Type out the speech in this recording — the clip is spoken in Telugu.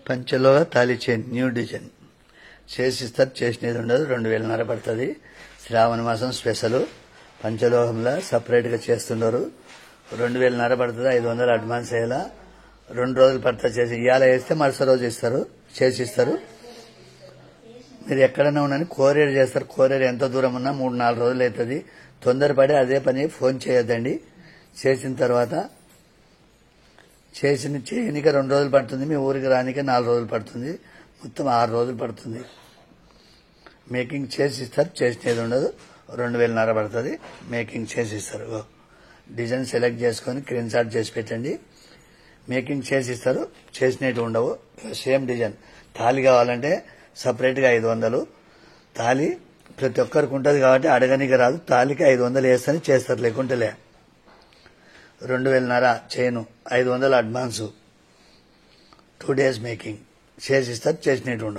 పంచలో తాళి చైన్ న్యూ డిజైన్ చేసిస్తారు. చేసినది ఉండదు. 2000 పడుతుంది. శ్రావణ మాసం స్పెషల్ పంచలోహంలో సపరేట్గా చేస్తున్నారు. 2000 పడుతుంది. 500 అడ్వాన్స్ అయ్యేలా 2 రోజులు పడుతుంది. చేసి ఇవాళ వేస్తే మరుసటి రోజు ఇస్తారు, చేసిస్తారు. మీరు ఎక్కడైనా ఉన్నాని కోరియర్ చేస్తారు. కోరియర్ ఎంత దూరం ఉన్నా 3-4 రోజులు అవుతుంది. తొందరపడి అదే పని ఫోన్ చేయొద్దండి. చేసిన తర్వాత చేయనిక 2 రోజులు పడుతుంది. మీ ఊరికి రానికే 4 రోజులు పడుతుంది. మొత్తం 6 రోజులు పడుతుంది. మేకింగ్ చేసిస్తారు. చేసినది ఉండదు. 2000 పడుతుంది. మేకింగ్ చేసిస్తారు. డిజైన్ సెలెక్ట్ చేసుకొని స్క్రీన్ షాట్ చేసి పెట్టండి. మేకింగ్ చేసిస్తారు. చేసినట్టు ఉండవు. సేమ్ డిజైన్ తాళి కావాలంటే సపరేట్గా 500. తాళి ప్రతి ఒక్కరికి ఉంటుంది కాబట్టి అడగనికి రాదు. తాళికి 500 వేస్తని చేస్తారు. లేకుంటేలే 2000 చైను, 500 అడ్వాన్సు, 2 days మేకింగ్ చేసిస్తారు. చేసినట్టు ఉండవు.